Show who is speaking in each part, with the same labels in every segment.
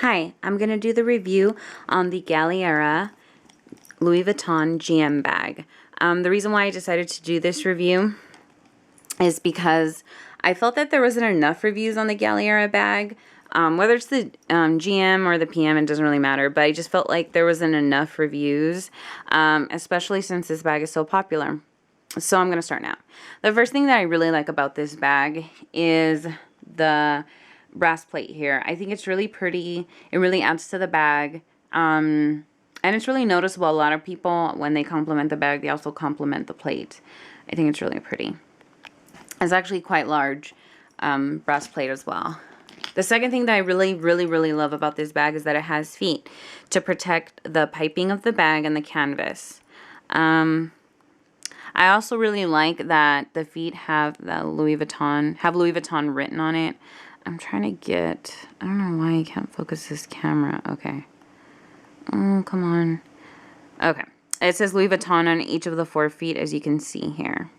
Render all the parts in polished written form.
Speaker 1: Hi, I'm going to do the review on the Galliera Louis Vuitton GM bag. The reason why I decided to do this review is because I felt that there wasn't enough reviews on the Galliera bag. Whether it's the GM or the PM, it doesn't really matter, but I just felt like there wasn't enough reviews, especially since this bag is so popular. So I'm going to start now. The first thing that I really like about this bag is the brass plate here. I think it's really pretty. It really adds to the bag. And it's really noticeable. A lot of people, when they compliment the bag, they also compliment the plate. I think it's really pretty. It's actually quite large brass plate as well. The second thing that I really love about this bag is that it has feet to protect the piping of the bag and the canvas. I also really like that the feet have the Louis Vuitton written on it. I'm trying to get, I don't know why I can't focus this camera. Okay. Oh, come on. Okay. It says Louis Vuitton on each of the 4 feet, as you can see here.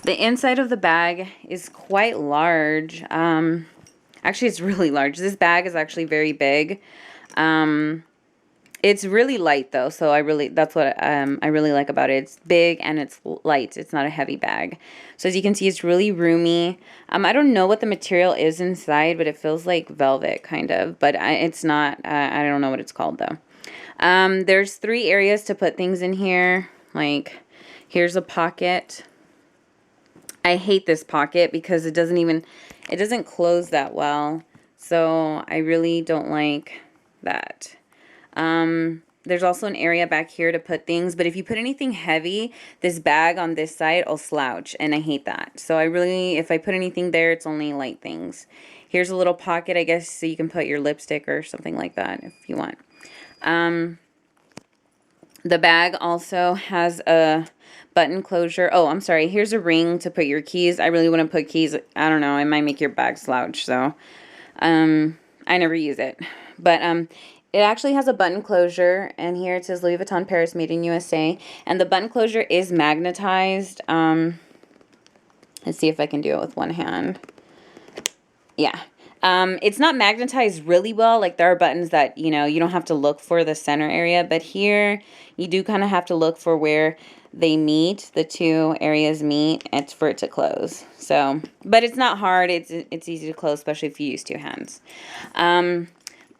Speaker 1: The inside of the bag is quite large. Actually, it's really large. This bag is actually very big. It's really light though, so that's what I really like about it. It's big and it's light. It's not a heavy bag. So as you can see, it's really roomy. I don't know what the material is inside, but it feels like velvet kind of, but it's not. I don't know what it's called though. There's 3 areas to put things in here. Like, here's a pocket. I hate this pocket because it doesn't close that well. So I really don't like that. There's also an area back here to put things, but if you put anything heavy, this bag on this side will slouch, and I hate that. So if I put anything there, it's only light things. Here's a little pocket, I guess, so you can put your lipstick or something like that if you want. The bag also has a button closure. Oh, I'm sorry. Here's a ring to put your keys. I really want to put keys. I don't know. It might make your bag slouch, so I never use it. But it actually has a button closure, and here it says Louis Vuitton Paris, made in USA, and the button closure is magnetized. Let's see if I can do it with one hand. Yeah. It's not magnetized really well. Like, there are buttons that, you don't have to look for the center area, but here you do kind of have to look for where they meet, the 2 areas meet. It's for it to close. So, but it's not hard. It's easy to close, especially if you use 2 hands.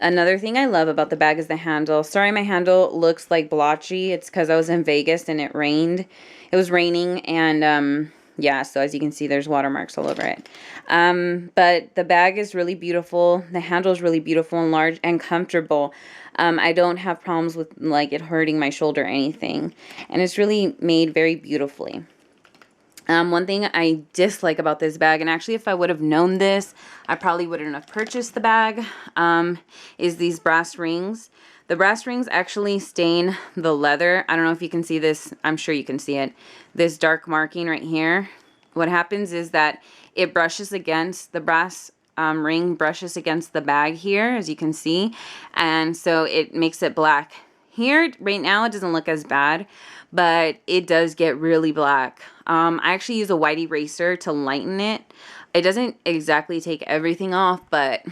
Speaker 1: Another thing I love about the bag is the handle. Sorry, my handle looks like blotchy. It's because I was in Vegas and it rained. It was raining, and yeah, so as you can see, there's watermarks all over it. But the bag is really beautiful. The handle is really beautiful and large and comfortable. I don't have problems with like it hurting my shoulder or anything. And it's really made very beautifully. One thing I dislike about this bag, and actually if I would have known this, I probably wouldn't have purchased the bag, is these brass rings. The brass rings actually stain the leather. I don't know if you can see this. I'm sure you can see it. This dark marking right here. What happens is that it brushes against the brass ring, brushes against the bag here, as you can see. And so it makes it black. Here, right now, it doesn't look as bad, but it does get really black. I actually use a white eraser to lighten it. It doesn't exactly take everything off, but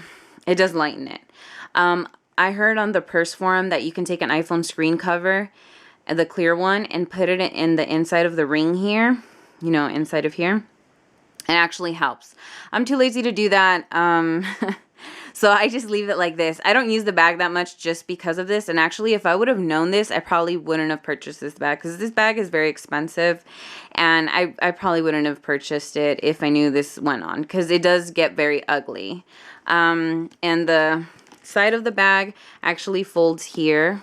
Speaker 1: it does lighten it. I heard on the purse forum that you can take an iPhone screen cover, the clear one, and put it in the inside of the ring here, inside of here. It actually helps. I'm too lazy to do that. So I just leave it like this. I don't use the bag that much just because of this. And actually, if I would have known this, I probably wouldn't have purchased this bag, because this bag is very expensive. And I probably wouldn't have purchased it if I knew this went on, because it does get very ugly. And the side of the bag actually folds here.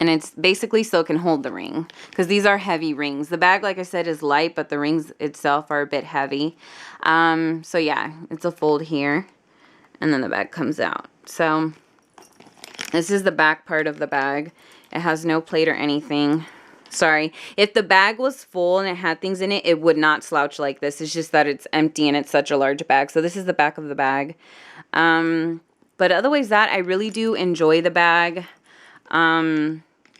Speaker 1: And it's basically so it can hold the ring, because these are heavy rings. The bag, like I said, is light, but the rings itself are a bit heavy. So yeah, it's a fold here. And then the bag comes out. So this is the back part of the bag. It has no plate or anything. Sorry. If the bag was full and it had things in it, it would not slouch like this. It's just that it's empty and it's such a large bag. So this is the back of the bag. But otherwise I really do enjoy the bag.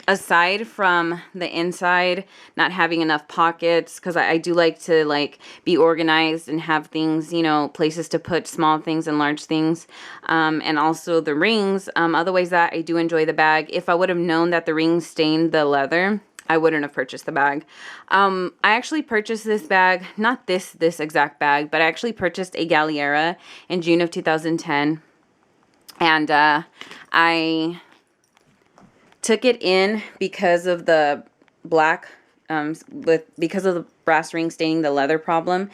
Speaker 1: aside from the inside not having enough pockets, because I do like to like be organized and have things, you know, places to put small things and large things, and also the rings, otherwise that I do enjoy the bag. If I would have known that the rings stained the leather, I wouldn't have purchased the bag. I actually purchased this bag, not this exact bag, but I actually purchased a Galliera in June of 2010, and I took it in because of the black, because of the brass ring staining the leather problem,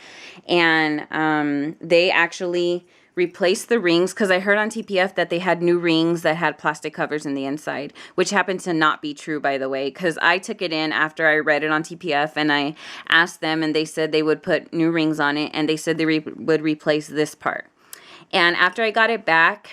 Speaker 1: and they actually replaced the rings, because I heard on TPF that they had new rings that had plastic covers in the inside, which happened to not be true, by the way, because I took it in after I read it on TPF, and I asked them, and they said they would put new rings on it, and they said they would replace this part. And after I got it back,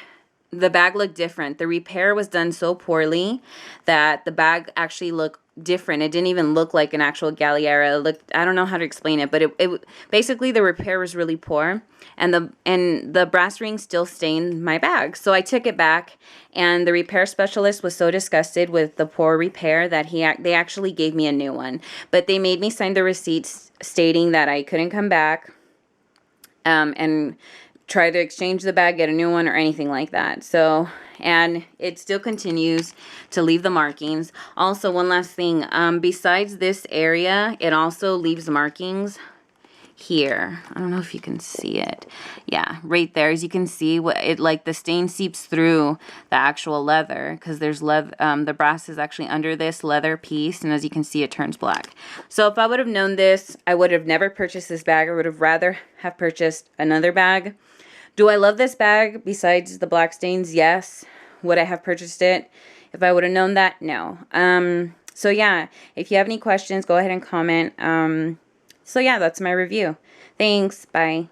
Speaker 1: the bag looked different. The repair was done so poorly that the bag actually looked different. It didn't even look like an actual Galliera. It looked, I don't know how to explain it, but it basically the repair was really poor, and the brass ring still stained my bag. So I took it back, and the repair specialist was so disgusted with the poor repair that they actually gave me a new one. But they made me sign the receipts stating that I couldn't come back and try to exchange the bag, get a new one, or anything like that. So, and it still continues to leave the markings. Also, one last thing, besides this area, it also leaves markings here. I don't know if you can see it. Yeah, right there. As you can see, what it, like, the stain seeps through the actual leather, because there's the brass is actually under this leather piece, and as you can see, it turns black. So if I would have known this, I would have never purchased this bag. I would have rather have purchased another bag. Do I love this bag besides the black stains? Yes. Would I have purchased it if I would have known that? No. So yeah, if you have any questions, go ahead and comment. So yeah, that's my review. Thanks. Bye.